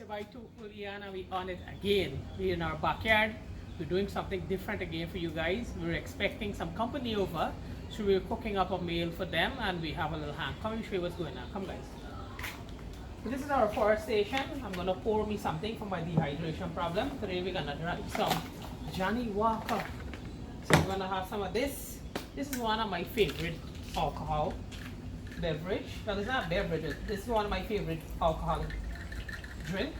by Ian and we on it again. We're in our backyard. We're doing something different again for you guys. We're expecting some company over, so we're cooking up a meal for them and we have a little hand. Come and show you what's going on. Come guys. So this is our forest station. I'm gonna pour me something for my dehydration problem. Today we're gonna drink some Johnny Walker. So we're gonna have some of this. This is one of my favorite alcohol beverage. Well, it's not beverage. This is one of my favorite alcoholic drink.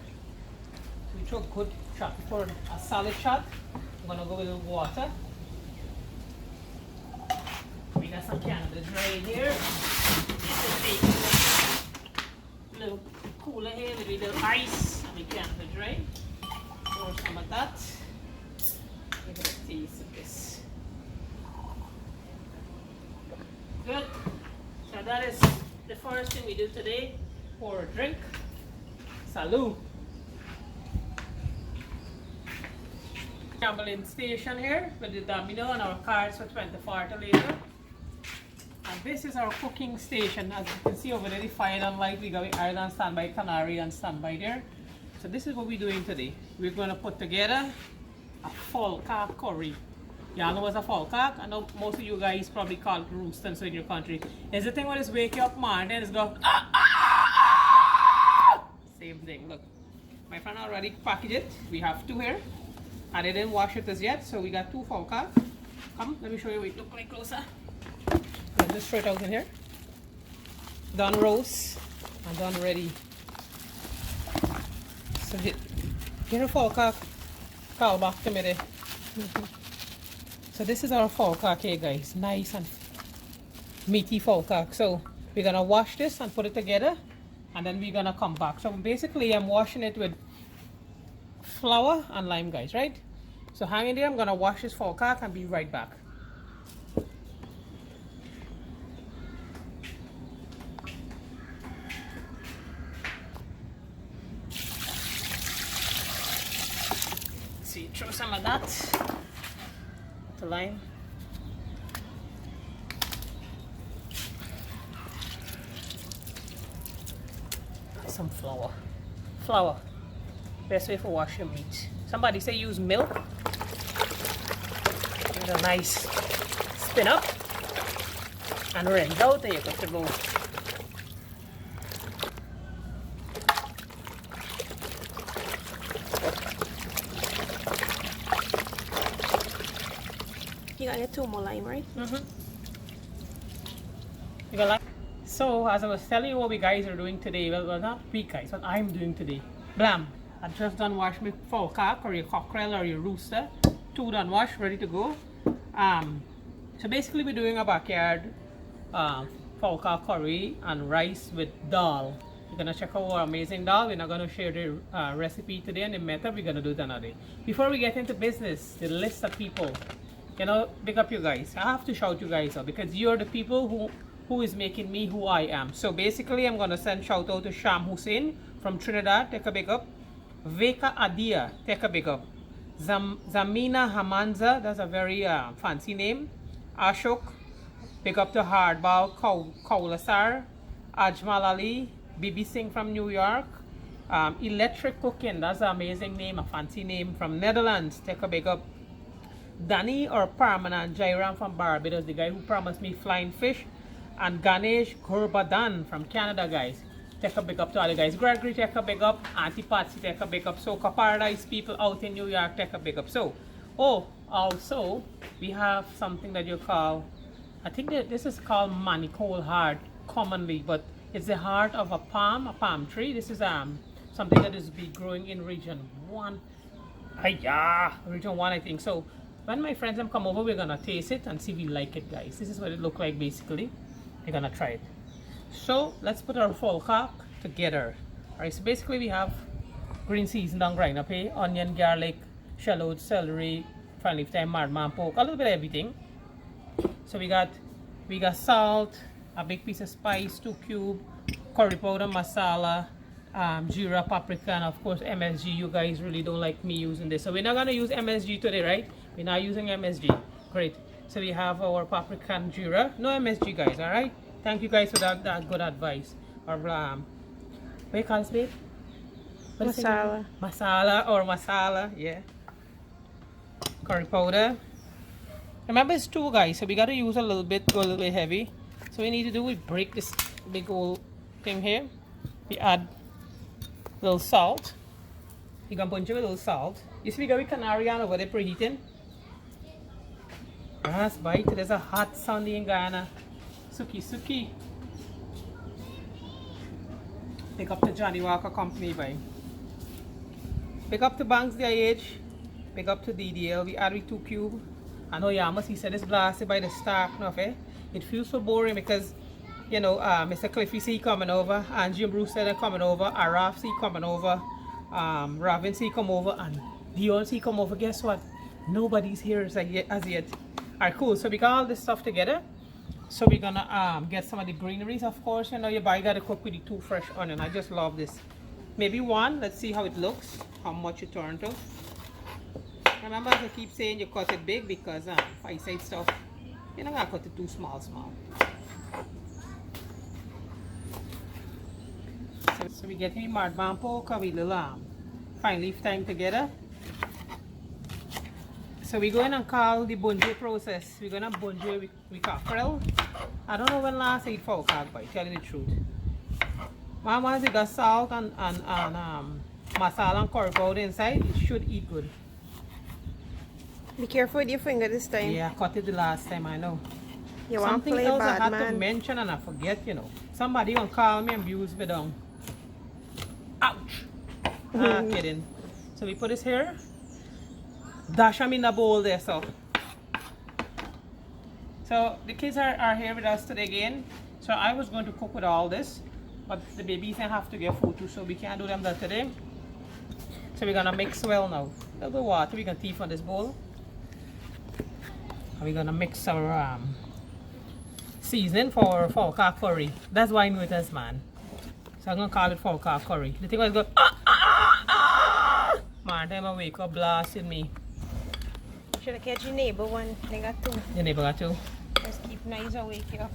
We took good shot for a solid shot. I'm gonna go with a little water. We got some Canada Dry in here. A little cooler here with a little ice and we Canada Dry. Pour some of that. Give it a taste of this. Good. So that is the first thing we do today. Pour a drink. Salud. Gambling station here with the domino and our cards for 24 to later. And this is our cooking station. As you can see over there, the fire and light, we got iron on standby, canary on standby there. So this is what we're doing today. We're going to put together a FowlCock curry. Y'all know what's a FowlCock? I know most of you guys probably call it Rooster in your country. It's the thing where it's wake you up, man, then it's go same thing. Look, my friend already packaged it. We have two here. And they didn't wash it as yet, so we got two FowlCock. Come, let me show you what it looks like closer. Let's just throw it out in here. Done roast and done ready. So get a FowlCock. Call back to me there. So this is our FowlCock here, guys. Nice and meaty FowlCock. So we're gonna wash this and put it together, and then we're gonna come back. So basically, I'm washing it with flour and lime, guys, right? So hang in there. I'm gonna wash this FowlCock and be right back. See, throw some of that. The lime. Some flour. Flour. Best way for washing meat. Somebody say use milk. Give it a nice spin up. And rinse out. There you go to go. You gotta get two more lime, right? You got lime? So, as I was telling you what we guys are doing today, well not we guys, what I'm doing today. Blam! I just done wash my FowlCock or your cockerel or your rooster. Two done wash, ready to go. So basically we're doing a backyard FowlCock curry and rice with Dhal. You're gonna check out our amazing Dhal. We're not gonna share the recipe today and the method. We're gonna do it another day. Before we get into business, the list of people. You know, big up you guys. I have to shout you guys out because you're the people who is making me who I am. So basically, I'm gonna send shout out to Sham Hussein from Trinidad. Take a big up. Veka Adia. Take a big up. Zamina Hamanza. That's a very fancy name. Ashok. Big up to Hardball Kaulasar. Ajmal Ali. Bibi Singh from New York. Electric Cooking. That's an amazing name. A fancy name from Netherlands. Take a big up. Danny or Parmanand Jairam from Barbados, the guy who promised me flying fish, and Ganesh Gurbadan from Canada, guys. Take a big up to all the guys. Gregory, take a big up. Auntie Patsy, take a big up. Soca Paradise people out in New York, take a big up. So, also, we have something that you call, I think that this is called manicold heart commonly, but it's the heart of a palm tree. This is something that is be growing in region 1. Region 1, I think. So, when my friends come over, we're gonna taste it and see if we like it, guys. This is what it looks like basically. We're gonna try it. So let's put our FowlCock together. Alright, so basically we have green season down grind up here, onion, garlic, shallots, celery, fine leaf thyme, mardman pork, a little bit of everything. So we got salt, a big piece of spice, 2 cubes, curry powder, masala, jeera, paprika, and of course MSG. You guys really don't like me using this, so we're not gonna use MSG today, right? We're not using MSG. Great. So we have our paprika and jeera. No MSG, guys. All right. Thank you guys for that good advice. Or what you call it, babe? What is it? Masala. Masala or masala, yeah. Curry powder. Remember it's two, guys, so we gotta use a little bit, go a little bit heavy. So we need to do, we break this big old thing here. We add a little salt. You can bunch it with a little salt. You see we got canary on over there preheating. Last bite, there's a hot Sunday in Guyana. Suki suki. Pick up the Johnny Walker Company by. Pick up the Banks DIH. Pick up to DDL. We add with 2 cube. I know Yamas, he said it's blasted by the staff enough, eh? It feels so boring because, you know, Mr. Cliffy C coming over, Angie and Rooster are coming over, Araf C coming over, Ravin C come over, and Dion C come over. Guess what? Nobody's here as yet. Alright, cool. So we got all this stuff together. So we're gonna get some of the greeneries, of course. You know, your boy gotta cook with the 2 fresh onion. I just love this. Maybe 1. Let's see how it looks, how much it turned to. Remember, as I keep saying, you cut it big because eyesight stuff, you're not gonna cut it too small. So we get the mardman pork with little fine leaf thyme together. So we're going to call the bunjay process. We're going to bunjay with cockerel. I don't know when last I ate FowlCock, but tell you the truth. Once it got salt and masala and curry powder inside, it should eat good. Be careful with your finger this time. Yeah, I cut it the last time, I know. You want Something play else bad, I had man. to mention and I forget, you know. Somebody gonna call me and abuse me down. Ouch! Kidding. So we put this here. Dash them in the bowl there, so. So the kids are here with us today again. So I was going to cook with all this, but the babies have to get food too, so we can't do them that today. So we're gonna mix well now. A little bit of water, we're gonna teeth on this bowl. And we're gonna mix our seasoning for FowlCock curry. That's why I knew it as, man. So I'm gonna call it FowlCock curry. The thing was go man, time I wake up blasting me. Should have catch your neighbor one. They got 2. Your neighbor got 2. Just keep nice and wake you up.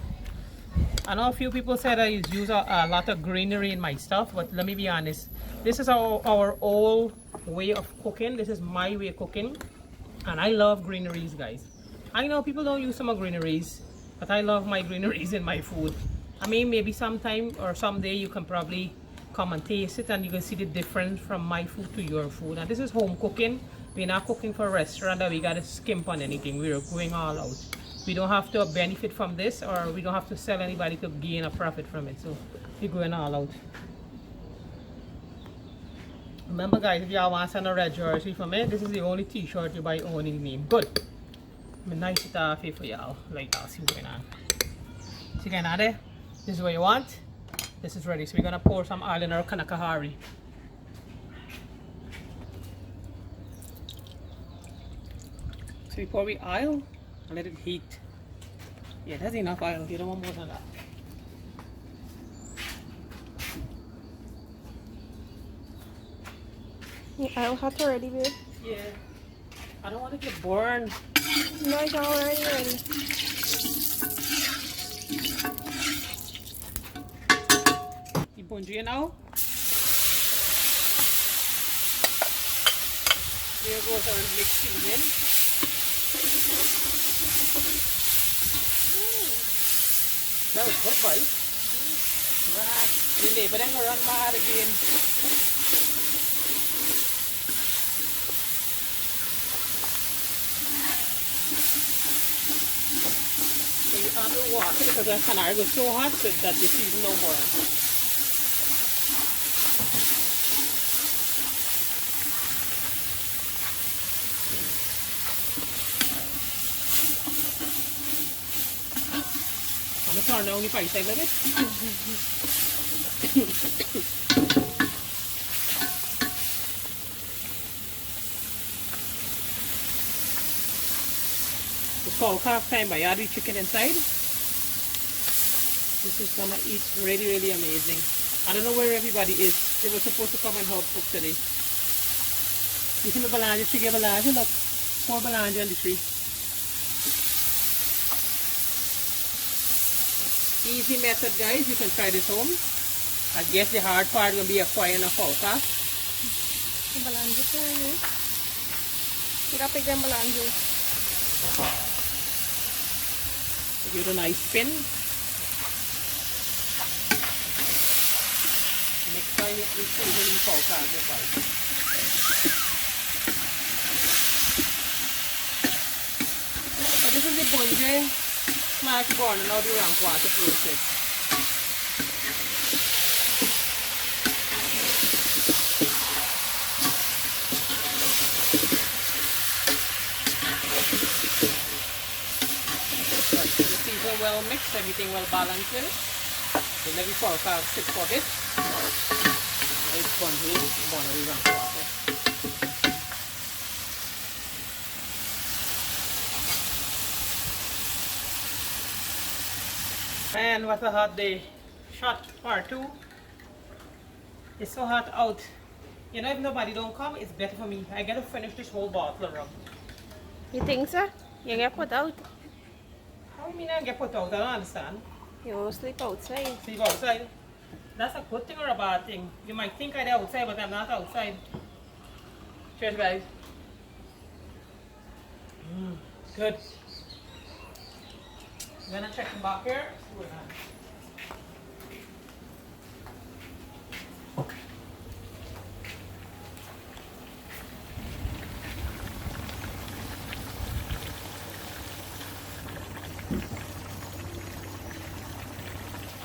I know a few people said I use a lot of greenery in my stuff, but let me be honest. This is our old way of cooking. This is my way of cooking. And I love greeneries, guys. I know people don't use some of greeneries, but I love my greeneries in my food. I mean, maybe sometime or someday you can probably come and taste it and you can see the difference from my food to your food. And this is home cooking. We're not cooking for a restaurant that we gotta skimp on anything. We're going all out. We don't have to benefit from this, or we don't have to sell anybody to gain a profit from it. So we're going all out. Remember, guys, if y'all want to send a red jersey from me, this is the only t-shirt you buy owning the name. Good. I'm nice it off here for y'all. Like that. See what's going on. See going on there? This is what you want. This is ready. So we're gonna pour some oil in our kanakahari. So we pour the oil and let it heat. Yeah, that's enough oil. You don't want more than that. Your oil hot already, babe? Yeah. I don't want to get burned. No, it's already ready. You bunjay now. Here goes our mixed seasoning. That was good, boy. Right. Your neighbor then run mad again. So you add the water because the canary was so hot so that the season no more. I'm gonna turn down the fire side a bit. It's FowlCock time, but I add the chicken inside. This is gonna eat really, really amazing. I don't know where everybody is. They were supposed to come and help cook today. You see my balanja, tree balanja, look. 4 balanja on the tree. Easy method, guys. You can try this home. I guess the hard part will be acquiring a FowlCock. Balanzo po yun. Hirapig ang balanzo. Give it a nice spin. Next time it is even FowlCock. So this is the bunje smash born and now the rank water process. The season well mixed, everything well balanced with it. So let me FowlCock sit for it. It's bunje born and the rank water. Man, what a hot day. Shot part 2. It's so hot out. You know, if nobody don't come, it's better for me. I gotta finish this whole bottle of rum. You think so? You get put out? How do you mean I get put out? I don't understand. You sleep outside. Sleep outside. That's a good thing or a bad thing? You might think I'm outside, but I'm not outside. Cheers, guys. Good. I'm gonna check them back here. See what happens.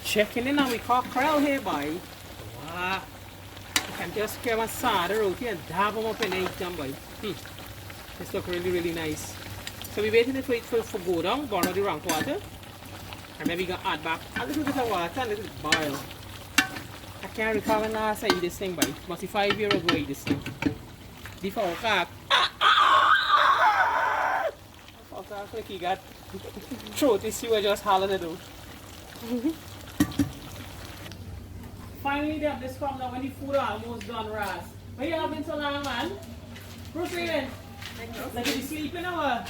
Checking in on we cockerel here, boy. Wow. I can just get my cider out here and dab them up and eat them, boy. This look really, really nice. So we waiting for it for go down, burn out the rank water. And maybe gonna add back a little bit of water and a little boil. I can't recall when last I eat this thing, boy. Must be 5 years ago I eat this thing. The FowlCock. FowlCock like he got throat issue, I just hollered it out. Finally, they have this come now when the food are almost done, Raz. Where you have been so long, man? Rooster, like you sleeping or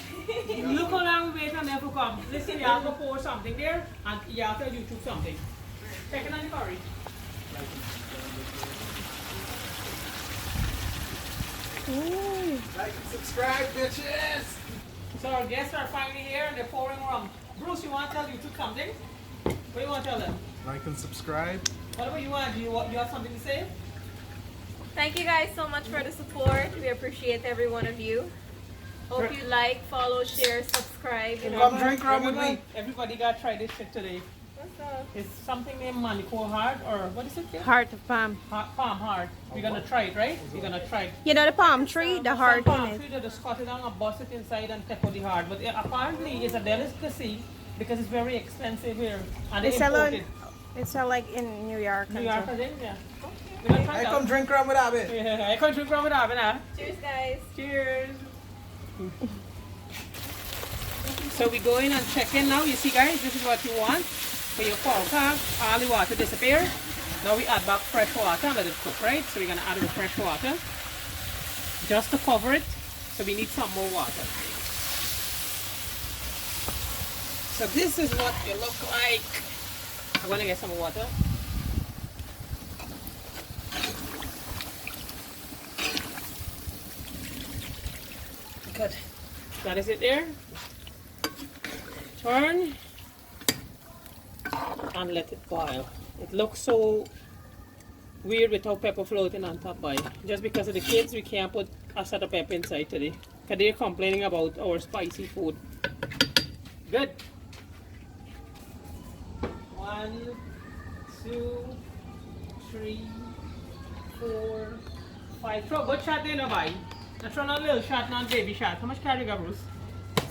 look how long we wait on them to come. Listen, you have to pour something there and you have to YouTube something. Check it on the curry. Like and subscribe, bitches! So our guests are finally here and they're pouring rum. Bruce, you want to tell YouTube something? What do you want to tell them? Like and subscribe. What about you want? Do you have something to say? Thank you guys so much for the support. We appreciate every one of you. Hope you like, follow, share, subscribe. You know. Come drink rum with me. Everybody got to try this shit today. What's up? It's something named Manico Heart or what is it? Again? Heart of palm. Palm heart. We're gonna try it, right? We're gonna try it. You know the palm tree? The heart in Palm it. tree, they just cut it down and bust it inside and take out the heart. But apparently it's a delicacy because it's very expensive here and they import it. It's like in New York. New and York, so. I think, yeah. We're gonna try I that. come drink rum with that bit. Yeah, I come drink rum with that, man. Cheers, guys. Cheers. So we go in and check in now. You see, guys, this is what you want for your FowlCock. All the water disappear. Now we add back fresh water and let it cook, right? So we're gonna add the fresh water just to cover it. So we need some more water. So this is what you look like. I'm gonna get some water. Good. That is it there. Turn and let it boil. It looks so weird without pepper floating on top, by just because of the kids. We can't put a set of pepper inside today because they're complaining about our spicy food. Good. 1, 2, 3, 4, 5. Throw good shot there, no buy. Now throw a little shot, not baby shot. How much carry you got, Bruce?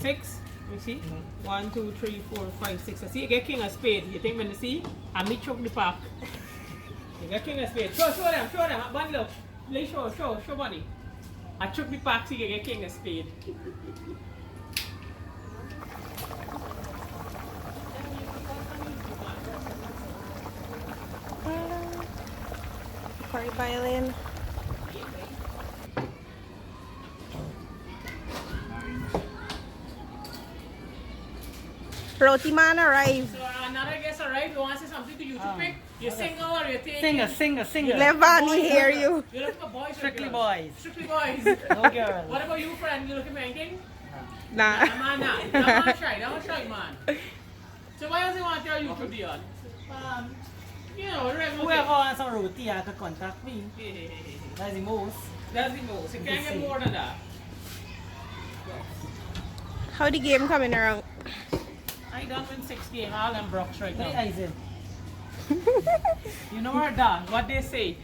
6. Let me see. 1, 2, 3, 4, 5, 6. I see you get king of spade. You think when you see? And me choke the pack. You get king of spade. Show them. Bunny look. Play show bunny. I choke the pack so you get king of spade. Curry violin. Roti man arrived. So another guest arrived. wife, you want to say something to you too quick? You're single or you're taking? Singer. Let Vanny hear you. You're looking for boys or Strictly girls? boys. Strictly boys. No girls. What about you, friend? You looking for anything? Nah. Man, nah. Don't try, man. So why does he want your YouTube deal? You know, regular Whoever wants some roti, I can contact me. thing. That's the most. That's the most. You can't get more than that. How the game coming around? I done win 60 in all them Brooks right What now. is it? You know what, Dhal? What they say?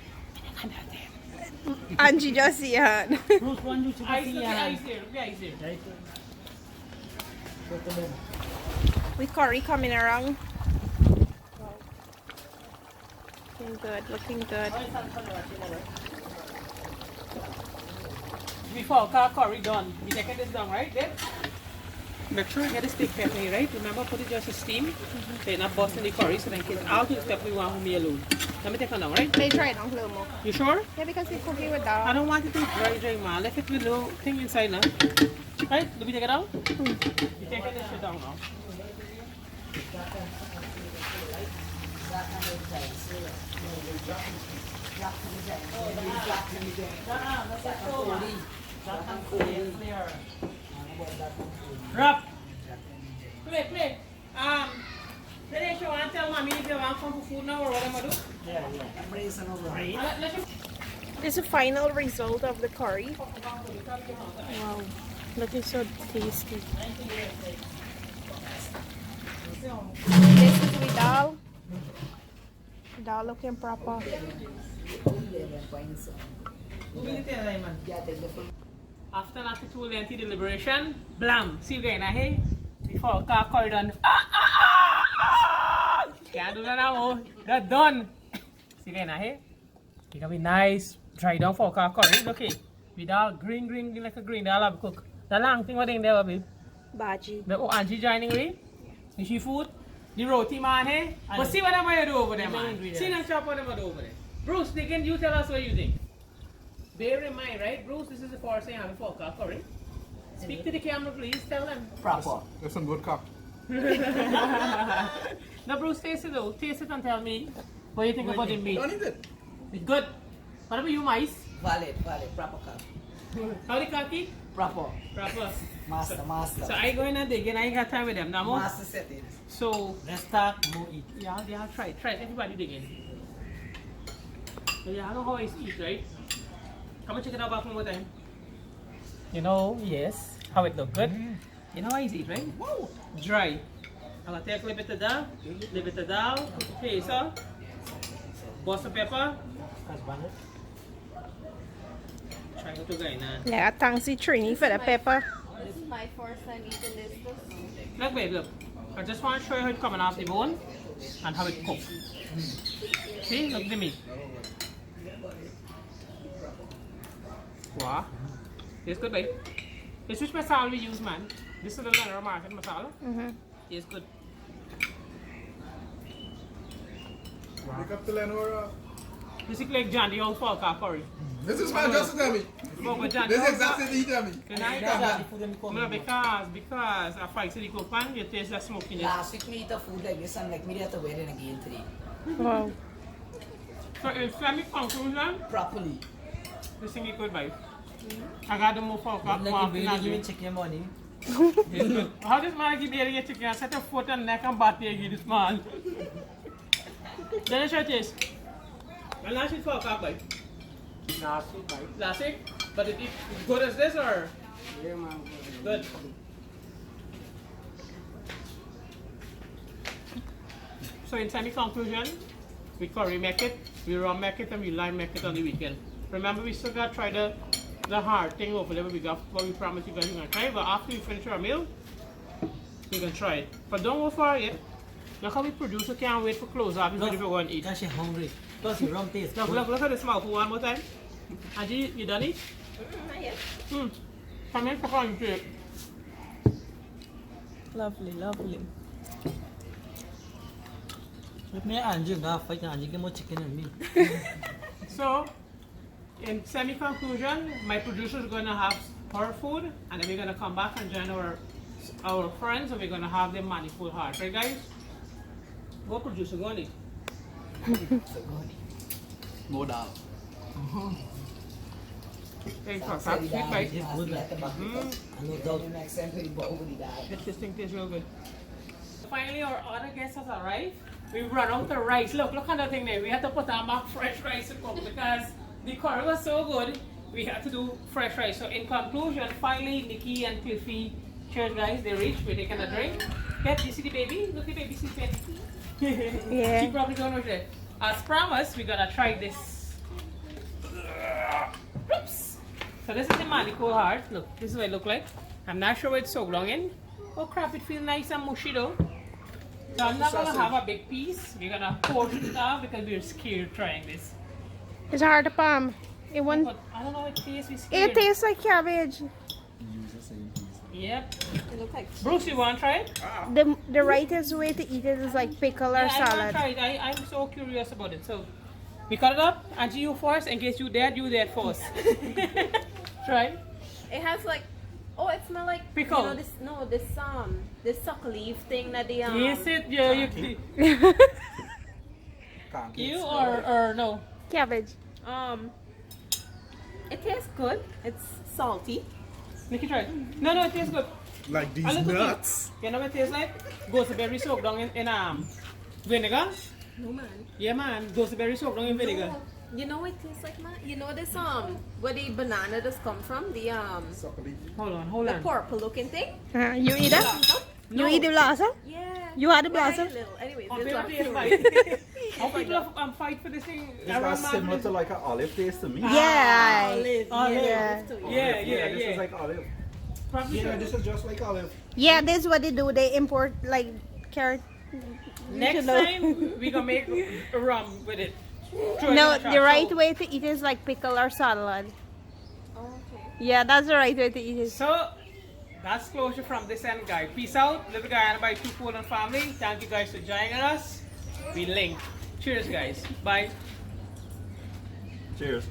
Angie just see her. Bruce, one you to I see see, ya. I see. Right. Go to them. With curry coming around. Looking good, looking good. Before curry done, we taking this down, right? Then make sure you get the steak pepper, right? Remember, put it just to steam. They're not busting the curry, so then in case I'll do the stuff we want me alone. Let me take it down, right? May try it on a little more. You sure? Yeah, because we're cooking with I that. don't want it to dry, man. Let it with little thing inside now. Right? Do we take it out? You taking this shit down now. Rough. Play. Finish, you want to tell mommy if you want some food now or what am I do? Yeah. I'm raising over. Right. Let you. This is the final result of the curry. Wow, looking so tasty. This is with Dhal. Dhal looking proper. After that two lengthy deliberation, blam. See you again, hey? Before car curry done. Can't do that now. That's done. See you again, hey? It's gonna be nice. Dry down for car curry. Okay. With all green like a green. They'll have cook. The long thing what in there, babe. Baji. The auntie joining me. Is she food? The roti man, hey? But see what I'm going to do over there, man. See them chop what I'm going to do over there. Bruce, can you tell us what you think? Bear in mind, right, Bruce? This is the first thing I'm having for curry. Speak to the camera, please. Tell them. Proper. That's some good cock. Now, Bruce, taste it though. Taste it and tell me what you think about the meat. Don't eat it. It's good. What about you, mice? Valid. Proper cock. How the cocky? Proper. Proper. Master. So I go in and dig and I ain't got time with them. Now, Master settings. so Let's start, more eat. yeah, try. Everybody dig in. So yeah, I know how I eat, right? Come and check it out back one more time. You know, yes. How it look good? You know how I eat, right? Whoa! Dry. I'm gonna take a little bit of that, okay, so bust of pepper. Try to go in. Yeah, thanks to Trini for the pepper. This is my first time eating this. Look, babe, look. I just want to show you how it's coming off the bone and how it cooks. See, look at the meat. Wow. It's good, babe. It's which masala we use, man. This is the Lenora market masala. It's good. Pick up the Lenora. This is like John, the old FowlCock curry. This is my just tell me. But John, This is exactly what he tell me. Can I no, because I fight the cook pan, you taste that smokiness. Last week we eat a food like this and like me at a wedding again today. Wow. So in family conclusion, Properly. this thing is good, babe. I got to move FowlCock more often than you. chicken money. How does man give me a chicken? I set a foot and neck and body again, this man. Then I show this. And last week FowlCock, babe. Last week? But it as good as this or? Yeah, man. Good. So in semi-conclusion, we curry make it, we raw make it, and we lime make it on the weekend. Remember, we still got to try the hard thing over there. We got what we promised you guys we're gonna try. But after we finish our meal, we can try it. But don't go far yet. Look how we producer can't wait for close up. He's ready for going to eat. That's hungry. Plus the rum taste. Look at the smell for one more time. Angie, you done it? Not yet. Come in for fun. Lovely, lovely. With me and Jim, I fight and you get more chicken than me. So, in semi-conclusion, my producer is going to have her food, and then we're going to come back and join our friends, and we're going to have them manifold heart. Right, guys? Go producer, go on it. More Dhal. Thanks for that. Big bite. Good like. I know doubt. This thing tastes real good. Finally, our other guests has arrived. We run out of rice. Look at that thing there. We had to put on back fresh rice to cook because the curry was so good. We had to do fresh rice. So in conclusion, finally, Nikki and Cliffy, cheers guys, they reached. We're taking a drink. Get, you see the baby? Look at the baby sleeping. Yeah. She probably don't know that. As promised, we're gonna try this. Oops. So this is the Mali cold heart. Look, this is what it look like. I'm not sure what it's so long in. Oh crap, it feels nice and mushy though. So I'm not gonna have a big piece. We're gonna portion it off because we're scared trying this. It's hard to palm. It won't. But I don't know what it tastes. We're scared. It tastes like cabbage. Yep. It looks like Bruce, you wanna try it? The rightest way to eat it is like pickle or Yeah, I wanna salad. try it. I'm so curious about it. So we cut it up. Angie, you first. In case you dead first. Try. it has like, oh, it smells like Pickle. You know, this suck leaf thing that they Taste it. Yeah, you. Can't You or no? Cabbage. It tastes good. It's salty. Nikki, try it. No, it tastes good. Like these A little nuts. bit. You know what it tastes like? Gooseberry soaked down in vinegar. No man. Yeah, man. Gooseberry soaked down in vinegar. No. You know what it tastes like, man? You know this where the banana does come from? The Suckling. Hold the on. purple looking thing? You eat it? No. You eat the blossom? Yeah. You had the Well, I blossom? ate a little. Anyways, Oh, it's people not taste pure. like. How people fight for this thing? It's not similar to like an olive taste to me. Yeah. Olive. Yeah. Yeah. This is like olive. Probably Yeah, sure. this is just like olive. Yeah, this is what they do. They import like carrot. Next know. time we gonna make rum with it. Throw it No, in the the trash. right So- way to eat is like pickle or salad. Oh, okay. Yeah, that's the right way to eat it. So that's closure from this end, guy. Peace out. Live Guyana by Two Food and Family. Thank you guys for joining us. We link. Cheers, guys. Bye. Cheers.